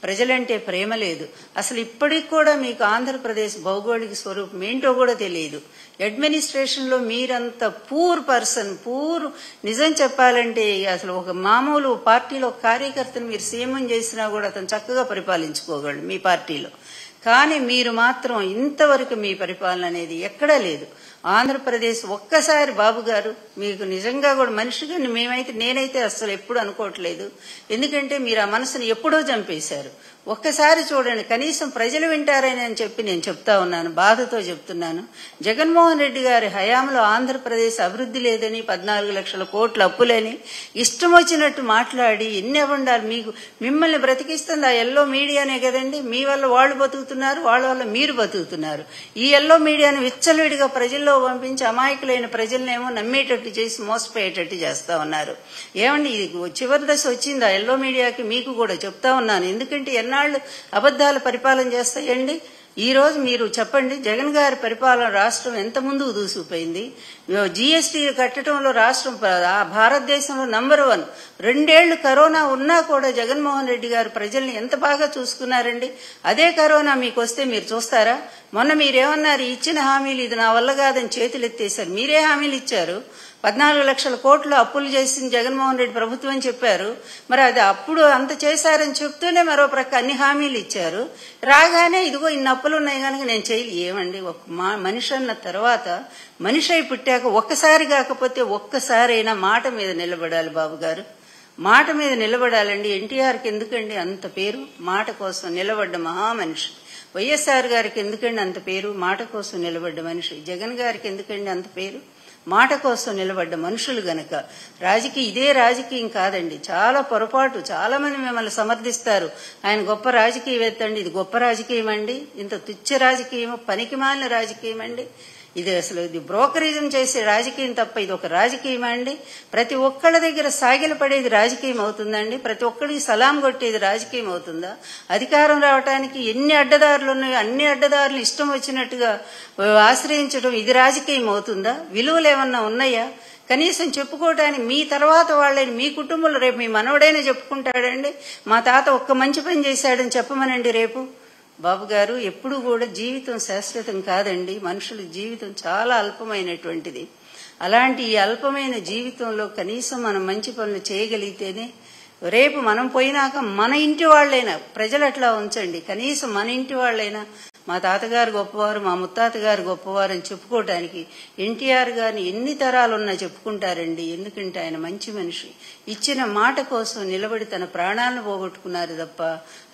ప్రజలంటే ప్రేమ లేదు. అసలు ఇప్పటికి కూడా మీకు ఆంధ్రప్రదేశ్ భౌగోళిక స్వరూపం ఏంటో కూడా తెలియదు. అడ్మినిస్ట్రేషన్ లో మీరంత పూర్ పర్సన్, నిజం చెప్పాలంటే అసలు ఒక మామూలు పార్టీలో కార్యకర్తను మీరు సీఎం చేసినా కూడా అతను చక్కగా పరిపాలించుకోగలడు మీ పార్టీలో. కానీ మీరు మాత్రం ఇంతవరకు మీ పరిపాలన అనేది ఎక్కడా లేదు. ఆంధ్రప్రదేశ్ ఒక్కసారి బాబు గారు మీకు నిజంగా కూడా మనిషిగా నేనైతే అసలు ఎప్పుడు అనుకోవట్లేదు. ఎందుకంటే మీరు ఆ మనసుని ఎప్పుడో చంపేశారు. ఒక్కసారి చూడండి, కనీసం ప్రజలు వింటారని అని చెప్పి నేను చెప్తా ఉన్నాను, బాధతో చెప్తున్నాను. జగన్మోహన్ రెడ్డి గారి హయాంలో ఆంధ్రప్రదేశ్ అభివృద్ధి లేదని, 14 లక్షల కోట్ల అప్పులని ఇష్టం వచ్చినట్టు మాట్లాడి ఎన్ని అవ్వండాలి. మిమ్మల్ని బ్రతికిస్తుంది ఆ ఎల్లో మీడియానే కదండి. మీ వల్ల వాళ్ళు బతుకుతున్నారు, వాళ్ళ వల్ల మీరు బతుకుతున్నారు. ఈ ఎల్లో మీడియాను విచ్చలవిడిగా ప్రజల్లో పంపించి అమాయకులైన ప్రజలనేమో నమ్మేటట్టు చేసి మోసపోయేటట్టు చేస్తా ఉన్నారు. ఏమండి, ఇది చివరి దశ వచ్చింది ఆ ఎల్లో మీడియాకి. మీకు కూడా చెప్తా ఉన్నాను, ఎందుకంటే ఎన్నాళ్ళు అబద్దాల పరిపాలన చేస్తాయండి. ఈ రోజు మీరు చెప్పండి, జగన్ గారి పరిపాలన రాష్ట్రం ఎంత ముందుకు దూసుకుపోయింది. జీఎస్టీ కట్టడంలో రాష్ట్రం భారతదేశంలో నంబర్ 1. 2 ఏళ్లు కరోనా ఉన్నా కూడా జగన్మోహన్ రెడ్డి గారు ప్రజల్ని ఎంత బాగా చూసుకున్నారండి. అదే కరోనా మీకు వస్తే మీరు చూస్తారా? మొన్న మీరేమన్నారు, ఇచ్చిన హామీలు ఇది నా వల్ల కాదని చేతులు ఎత్తేశారు. మీరే హామీలు ఇచ్చారు. 14 లక్షల కోట్లు అప్పులు చేసింది జగన్మోహన్ రెడ్డి ప్రభుత్వం అని చెప్పారు. మరి అది అప్పుడు అంత చేశారని చెప్తూనే మరో ప్రక్క అన్ని హామీలు ఇచ్చారు. రాగానే ఇదిగో ఇన్ని అప్పులు ఉన్నాయి కనుక నేను చేయలేదు. ఏమండి, ఒక మనిషి అన్న తర్వాత మనిషి అయి పుట్టాక ఒక్కసారి కాకపోతే ఒక్కసారైనా మాట మీద నిలబడాలి బాబు గారు. మాట మీద నిలబడాలండి. ఎన్టీఆర్కి ఎందుకండి అంత పేరు? మాట కోసం నిలబడ్డ మహామనిషి. వైఎస్ఆర్ గారికి ఎందుకండి అంత పేరు? మాట కోసం నిలబడ్డ మనిషి. జగన్ గారికి ఎందుకండి అంత పేరు? మాట కోసం నిలబడ్డ మనుషులు గనక. ఇదే రాజకీయం కాదండి, చాలా పొరపాటు. చాలా మంది మిమ్మల్ని సమర్థిస్తారు, ఆయన గొప్ప రాజకీయవేత్త అండి. ఇది గొప్ప రాజకీయం అండి? ఇంత తుచ్చ రాజకీయం, పనికిమాలిన రాజకీయం అండి ఇది. అసలు ఇది బ్రోకరిజం చేసే రాజకీయం తప్ప ఇది ఒక రాజకీయం అండి? ప్రతి ఒక్కళ్ళ దగ్గర సాగిల పడేది రాజకీయం అవుతుందండి? ప్రతి ఒక్కరికి సలాం కొట్టేది రాజకీయం అవుతుందా? అధికారం రావడానికి ఎన్ని అడ్డదారులు ఉన్నాయో అన్ని అడ్డదారులు ఇష్టం వచ్చినట్టుగా ఆశ్రయించడం ఇది రాజకీయం అవుతుందా? విలువలు ఏమన్నా ఉన్నాయా? కనీసం చెప్పుకోవటానికి మీ తర్వాత వాళ్ళని, మీ కుటుంబంలో రేపు మీ మనవడైనా చెప్పుకుంటాడండి, మా తాత ఒక్క మంచి పని చేశాడని చెప్పమనండి రేపు. బాబు గారు, ఎప్పుడు కూడా జీవితం శాశ్వతం కాదండి. మనుషుల జీవితం చాలా అల్పమైనటువంటిది. అలాంటి ఈ అల్పమైన జీవితంలో కనీసం మనం మంచి పనులు చేయగలిగితేనే రేపు మనం పోయినాక మన ఇంటి వాళ్ళైనా, ప్రజలు అట్లా ఉంచండి, కనీసం మన ఇంటి వాళ్ళైనా మా తాతగారు గొప్పవారు, మా ముత్తాత గారు గొప్పవారు అని చెప్పుకోవటానికి ఎన్టీఆర్ గారిని ఎన్ని తరాలున్నా చెప్పుకుంటారండి. ఎందుకంటే ఆయన మంచి మనిషి. ఇచ్చిన మాట కోసం నిలబడి తన ప్రాణాలను పోగొట్టుకున్నారు తప్ప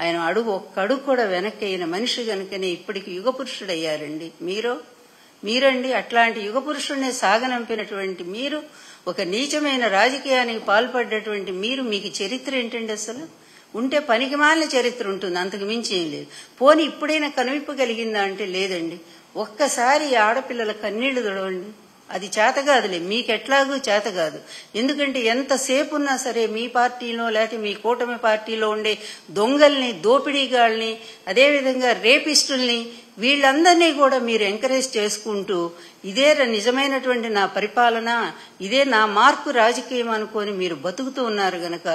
ఆయన ఒక్క అడుగు కూడా వెనక్కి అయిన మనిషి కనుకనే ఇప్పటికి యుగపురుషుడయ్యారండి. మీరండి అట్లాంటి యుగపురుషుడినే సాగనంపినటువంటి మీరు, ఒక నీచమైన రాజకీయానికి పాల్పడ్డటువంటి మీకు చరిత్ర ఏంటండి? అసలు ఉంటే పనికిమాలిన చరిత్ర ఉంటుంది, అంతకు మించి ఏం లేదు. పోనీ ఇప్పుడైనా కనువిప్పగలిగిందా అంటే లేదండి. ఒక్కసారి ఆడపిల్లల కన్నీళ్లు తుడవండి. అది చేతగాదులే, మీకెట్లాగూ చేతగాదు. ఎందుకంటే ఎంతసేపు ఉన్నా సరే మీ పార్టీలో లేకపోతే మీ కూటమి పార్టీలో ఉండే దొంగల్ని, దోపిడీగాళ్ళని, అదేవిధంగా రేపిస్టుల్ని, వీళ్ళందరినీ కూడా మీరు ఎంకరేజ్ చేసుకుంటూ ఇదే నిజమైనటువంటి నా పరిపాలన, ఇదే నా మార్పు రాజకీయం అనుకొని మీరు బతుకుతూ ఉన్నారు గనక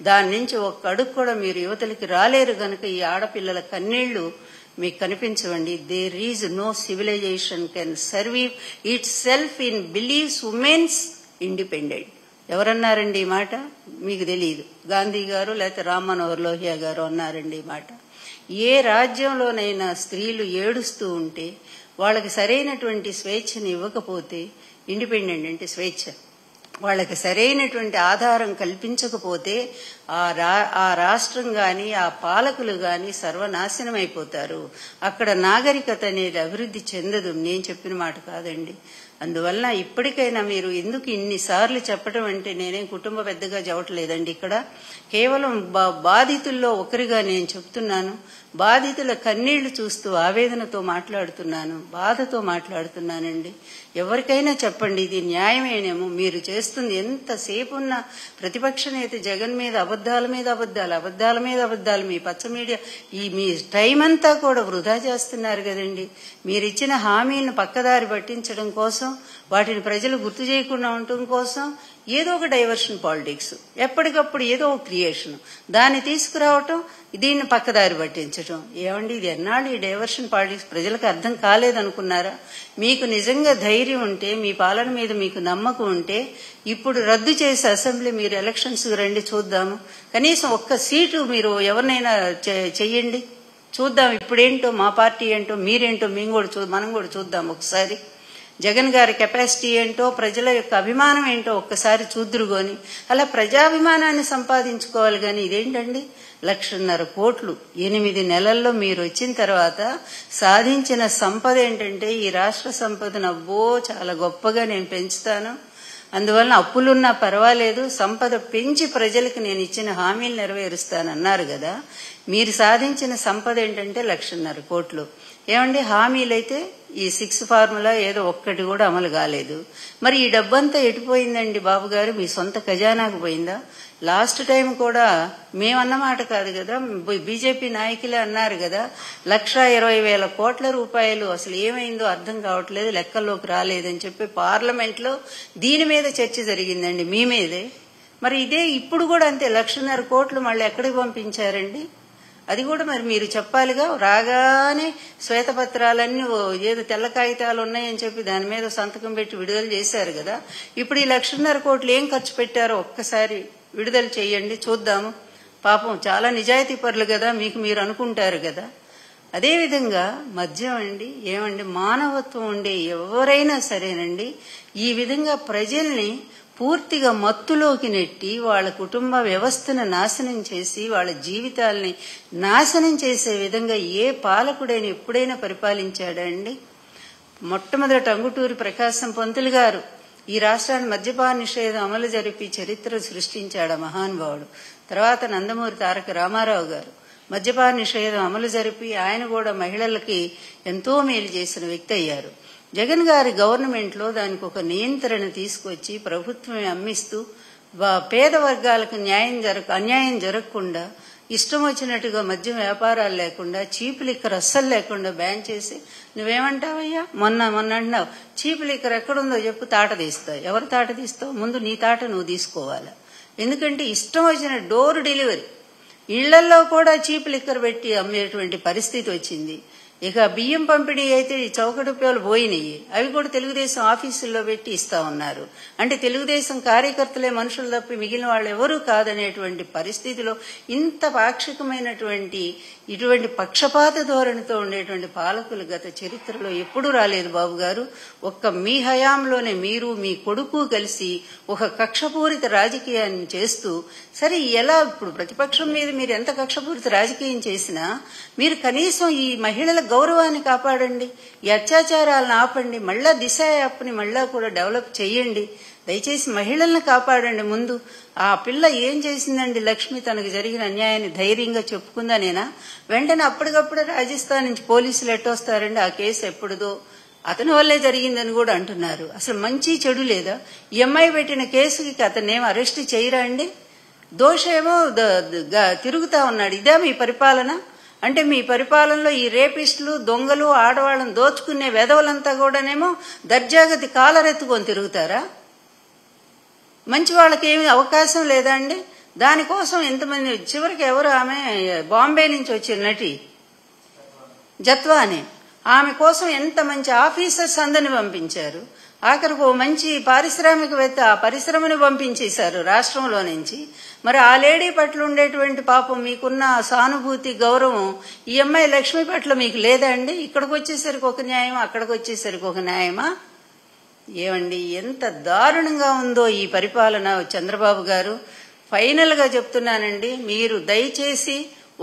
దాని నుంచి ఒక్క అడుగు కూడా మీరు యువతలకి రాలేరు గనక ఈ ఆడపిల్లల కన్నీళ్లు మీకు కనిపించవండి. There is no civilization can survive itself in believes womens independent. ఎవరన్నారండి ఈ మాట? మీకు తెలియదు. గాంధీ గారు లేకపోతే రామ్ మనోహర్ లోహియా గారు అన్నారండి ఈ మాట. ఏ రాజ్యంలోనైనా స్త్రీలు ఏడుస్తూ ఉంటే, వాళ్ళకి సరైనటువంటి స్వేచ్ఛని ఇవ్వకపోతే, ఇండిపెండెంట్ అంటే స్వేచ్ఛ, వాళ్ళకి సరైనటువంటి ఆధారం కల్పించకపోతే ఆ రాష్ట్రం గాని ఆ పాలకులు గాని సర్వనాశనం అయిపోతారు. అక్కడ నాగరికత అనేది అభివృద్ధి చెందదు. నేను చెప్పిన మాట కాదండి. అందువల్ల ఇప్పటికైనా మీరు ఎందుకు ఇన్నిసార్లు చెప్పడం అంటే, నేనేం కుటుంబ పెద్దగా చెప్పట్లేదండి. ఇక్కడ కేవలం బాధితుల్లో ఒకరిగా నేను చెప్తున్నాను. బాధితుల కన్నీళ్లు చూస్తూ ఆవేదనతో మాట్లాడుతున్నాను, బాధతో మాట్లాడుతున్నానండి. ఎవరికైనా చెప్పండి, ఇది న్యాయమేనేమో. మీరు చేస్తుంది ఎంతసేపు ఉన్న ప్రతిపక్ష నేత జగన్ మీద అబద్దాల మీద అబద్దాలు, అబద్దాల మీద అబద్దాలు, మీ పచ్చ మీడియా మీ టైం అంతా కూడా వృధా చేస్తున్నారు కదండి. మీరిచ్చిన హామీలను పక్కదారి పట్టించడం కోసం, వాటిని ప్రజలు గుర్తు చేయకుండా ఉండటం కోసం ఏదో ఒక డైవర్షన్ పాలిటిక్స్, ఎప్పటికప్పుడు ఏదో ఒక క్రియేషన్, దాన్ని తీసుకురావటం, దీన్ని పక్కదారి పట్టించటం. ఏమండి ఇది ఎన్నాళ్ళు ఈ డైవర్షన్ పాలిటిక్స్ ప్రజలకు అర్థం కాలేదనుకున్నారా? మీకు నిజంగా ధైర్యం ఉంటే, మీ పాలన మీద మీకు నమ్మకం ఉంటే ఇప్పుడు రద్దు చేసి అసెంబ్లీ మీరు ఎలక్షన్స్ రండి చూద్దాము. కనీసం ఒక్క సీటు మీరు ఎవరినైనా చెయ్యండి చూద్దాం. ఇప్పుడేంటో మా పార్టీ ఏంటో మీరేంటో మనం కూడా చూద్దాం ఒకసారి. జగన్ గారి కెపాసిటీ ఏంటో, ప్రజల యొక్క అభిమానం ఏంటో ఒక్కసారి చూద్దురుగోని అలా ప్రజాభిమానాన్ని సంపాదించుకోవాలి. కానీ ఇదేంటండి 1,50,000 కోట్లు 8 నెలల్లో మీరు వచ్చిన తర్వాత సాధించిన సంపద ఏంటంటే ఈ రాష్ట్ర సంపదను అబ్బో చాలా గొప్పగా నేను పెంచుతాను, అందువలన అప్పులున్నా పర్వాలేదు, సంపద పెంచి ప్రజలకు నేను ఇచ్చిన హామీలు నెరవేరుస్తానన్నారు కదా. మీరు సాధించిన సంపద ఏంటంటే 1,50,000 కోట్లు. ఏమండి హామీలైతే ఈ 6 ఫార్ములా ఏదో ఒక్కటి కూడా అమలు కాలేదు. మరి ఈ డబ్బంతా ఎటుపోయిందండి బాబు గారు? మీ సొంత ఖజానాకు పోయిందా? లాస్ట్ టైం కూడా మేమన్నమాట కాదు కదా, బీజేపీ నాయకులే అన్నారు కదా, 1,20,000 కోట్ల రూపాయలు అసలు ఏమైందో అర్థం కావట్లేదు, లెక్కల్లోకి రాలేదని చెప్పి పార్లమెంట్లో దీని మీద చర్చ జరిగిందండి, మీ మీదే. మరి ఇదే ఇప్పుడు కూడా అంతే 1,50,000 కోట్లు మళ్ళీ ఎక్కడికి పంపించారండి? అది కూడా మరి మీరు చెప్పాలిగా. రాగానే శ్వేతపత్రాలన్నీ ఏదో తెల్ల కాగితాలు ఉన్నాయని చెప్పి దాని మీద సంతకం పెట్టి విడుదల చేశారు కదా. ఇప్పుడు ఈ 1,50,000 కోట్లు ఏం ఖర్చు పెట్టారో ఒక్కసారి విడుదల చేయండి చూద్దాము. పాపం చాలా నిజాయితీ పరులు కదా, మీకు మీరు అనుకుంటారు కదా. అదేవిధంగా మద్యం అండి, ఏమండి మానవత్వం ఉండే ఎవరైనా సరేనండి ఈ విధంగా ప్రజల్ని పూర్తిగా మత్తులోకి నెట్టి వాళ్ళ కుటుంబ వ్యవస్థను నాశనం చేసి వాళ్ళ జీవితాలని నాశనం చేసే విధంగా ఏ పాలకుడైనా ఎప్పుడైనా పరిపాలించాడా అండి? మొట్టమొదట టంగుటూరి ప్రకాశం పంతులు గారు ఈ రాష్ట్రాన్ని మద్యపాన నిషేధం అమలు జరిపి చరిత్ర సృష్టించాడు మహానుభావుడు. తర్వాత నందమూరి తారక రామారావు గారు మద్యపాన నిషేధం అమలు జరిపి ఆయన కూడా మహిళలకి ఎంతో మేలు చేసిన వ్యక్తి అయ్యారు. జగన్ గారి గవర్నమెంట్ లో దానికి ఒక నియంత్రణ తీసుకొచ్చి ప్రభుత్వమే అమ్మిస్తూ పేద వర్గాలకు అన్యాయం జరగకుండా ఇష్టం వచ్చినట్టుగా మద్యం వ్యాపారాలు లేకుండా చీప్ లిక్కర్ అస్సలు లేకుండా బ్యాన్ చేసి, నువ్వేమంటావయ్యా మొన్న అంటున్నావు చీప్ లిక్కర్ ఎక్కడుందో చెప్పు, తాట తీస్తావు. ఎవరు తాట తీస్తావు? ముందు నీ తాట నువ్వు తీసుకోవాలి. ఎందుకంటే ఇష్టం వచ్చిన డోర్ డెలివరీ ఇళ్లలో కూడా చీప్ లిక్కర్ పెట్టి అమ్మేటువంటి పరిస్థితి వచ్చింది. ఇక బియ్యం పంపిణీ అయితే చౌకటూపాలు పోయినాయి, అవి కూడా తెలుగుదేశం ఆఫీసుల్లో పెట్టి ఇస్తా ఉన్నారు. అంటే తెలుగుదేశం కార్యకర్తలే మనుషులు తప్పి మిగిలిన వాళ్ళు ఎవరూ కాదనేటువంటి పరిస్థితిలో ఇంత పాక్షికమైనటువంటి ఇటువంటి పక్షపాత ధోరణితో ఉండేటువంటి పాలకులు గత చరిత్రలో ఎప్పుడూ రాలేదు బాబు గారు. ఒక్క మీ హయాంలోనే మీరు మీ కొడుకు కలిసి ఒక కక్షపూరిత రాజకీయాన్ని చేస్తూ, సరే ఎలా ఇప్పుడు ప్రతిపక్షం మీద మీరు ఎంత కక్షపూరిత రాజకీయం చేసినా మీరు కనీసం ఈ మహిళల గౌరవాన్ని కాపాడండి, ఈ అత్యాచారాలను ఆపండి, మళ్ళా దిశ యాప్ని మళ్ళా కూడా డెవలప్ చేయండి. దయచేసి మహిళల్ని కాపాడండి. ముందు ఆ పిల్ల ఏం చేసిందండి? లక్ష్మి తనకు జరిగిన అన్యాయాన్ని ధైర్యంగా చెప్పుకుందానేనా? వెంటనే అప్పటికప్పుడే రాజస్థాన్ నుంచి పోలీసులు ఎట్టొస్తారండి? ఆ కేసు ఎప్పుడుదో అతని వల్లే జరిగిందని కూడా అంటున్నారు. అసలు మంచి చెడు లేదా? ఈ అమ్మాయి పెట్టిన కేసుకి అతన్నేమో అరెస్ట్ చేయరా అండి? దోషేమో తిరుగుతా ఉన్నాడు. ఇదే మీ పరిపాలన? అంటే మీ పరిపాలనలో ఈ రేపిస్టులు, దొంగలు, ఆడవాళ్ళని దోచుకునే వెధవలంతా కూడానేమో దర్జాగతి కాలరెత్తుకొని తిరుగుతారా? మంచి వాళ్ళకి ఏమి అవకాశం లేదా అండి? దానికోసం ఎంతమంది, చివరికి ఎవరు ఆమె బాంబే నుంచి వచ్చిన నటి జత్వాని, ఆమె కోసం ఎంత మంచి ఆఫీసర్స్ అందరిని పంపించారు. ఆఖరికి ఓ మంచి పారిశ్రామికవేత్త ఆ పరిశ్రమని పంపించేశారు రాష్ట్రంలో నుంచి. మరి ఆ లేడీ పట్ల ఉండేటువంటి పాపం మీకున్న సానుభూతి, గౌరవం ఈ అమ్మాయి లక్ష్మి పట్ల మీకు లేదా అండి? ఇక్కడికి వచ్చేసరికి ఒక న్యాయమా, అక్కడికి వచ్చేసరికి ఒక న్యాయమా? ఏమండి ఎంత దారుణంగా ఉందో ఈ పరిపాలన చంద్రబాబు గారు. ఫైనల్ గా చెప్తున్నానండి, మీరు దయచేసి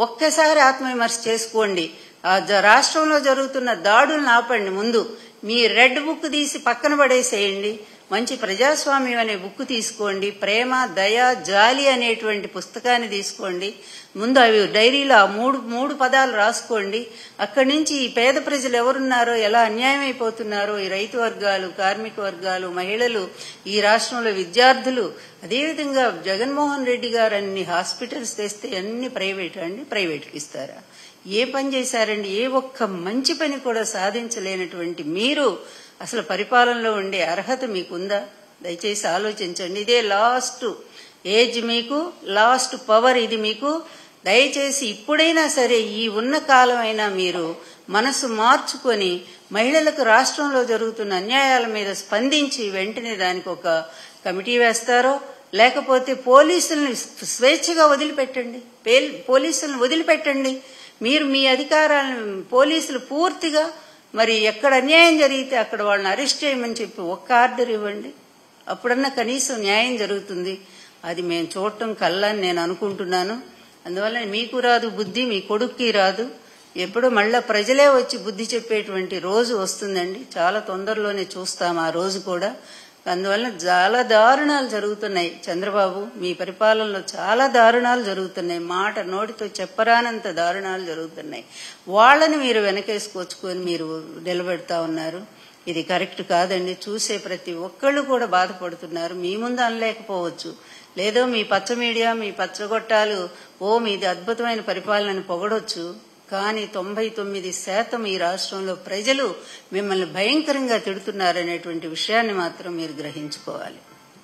ఒక్కసారి ఆత్మవిమర్శ చేసుకోండి. ఆ రాష్ట్రంలో జరుగుతున్న దాడులను ఆపండి. ముందు మీ రెడ్ బుక్ తీసి పక్కన పడేసేయండి. మంచి ప్రజాస్వామ్యం అనే బుక్ తీసుకోండి. ప్రేమ, దయ, జాలి అనేటువంటి పుస్తకాన్ని తీసుకోండి. ముందు అవి డైరీలో ఆ మూడు పదాలు రాసుకోండి. అక్కడి నుంచి ఈ పేద ప్రజలు ఎవరున్నారో, ఎలా అన్యాయం అయిపోతున్నారో, ఈ రైతు వర్గాలు, కార్మిక వర్గాలు, మహిళలు, ఈ రాష్ట్రంలో విద్యార్థులు, అదేవిధంగా జగన్మోహన్ రెడ్డి గారు అన్ని హాస్పిటల్స్ తెస్తే అన్ని ప్రైవేట్ అండి, ప్రైవేట్కి ఇస్తారా? ఏ పని చేశారండి? ఏ ఒక్క మంచి పని కూడా సాధించలేనటువంటి మీరు అసలు పరిపాలనలో ఉండే అర్హత మీకుందా? దయచేసి ఆలోచించండి. ఇదే లాస్ట్ ఏజ్, మీకు లాస్ట్ పవర్ ఇది. మీకు దయచేసి ఇప్పుడైనా సరే ఈ ఉన్న కాలమైనా మీరు మనసు మార్చుకొని మహిళలకు రాష్ట్రంలో జరుగుతున్న అన్యాయాల మీద స్పందించి వెంటనే దానికి ఒక కమిటీ వేస్తారో, లేకపోతే పోలీసుల్ని స్వేచ్ఛగా వదిలిపెట్టండి. పోలీసులను వదిలిపెట్టండి. మీరు మీ అధికారాలను పోలీసులు పూర్తిగా మరి ఎక్కడ అన్యాయం జరిగితే అక్కడ వాళ్ళని అరెస్ట్ చేయమని చెప్పి ఒక్క ఆర్డర్ ఇవ్వండి. అప్పుడన్నా కనీసం న్యాయం జరుగుతుంది. అది మేము చూడటం కల్లని నేను అనుకుంటున్నాను. అందువల్ల మీకు రాదు బుద్ధి, మీ కొడుక్కి రాదు. ఎప్పుడో మళ్ళా ప్రజలే వచ్చి బుద్ధి చెప్పేటువంటి రోజు వస్తుందండి. చాలా తొందరలోనే చూస్తాం ఆ రోజు కూడా. అందువల్ల చాలా దారుణాలు జరుగుతున్నాయి. చంద్రబాబు మీ పరిపాలనలో చాలా దారుణాలు జరుగుతున్నాయి. మాట నోటితో చెప్పరానంత దారుణాలు జరుగుతున్నాయి. వాళ్ళని మీరు వెనకేసుకొచ్చుకొని మీరు నిలబెడతా ఉన్నారు. ఇది కరెక్ట్ కాదండి. చూసే ప్రతి ఒక్కళ్ళు కూడా బాధపడుతున్నారు. మీ ముందు అనలేకపోవచ్చు, లేదో మీ పచ్చ మీడియా, మీ పచ్చగొట్టాలు మీది అద్భుతమైన పరిపాలనని పొగడొచ్చు. కానీ 99% ఈ రాష్ట్రంలో ప్రజలు మిమ్మల్ని భయంకరంగా తిడుతున్నారనేటువంటి విషయాన్ని మాత్రం మీరు గ్రహించుకోవాలి.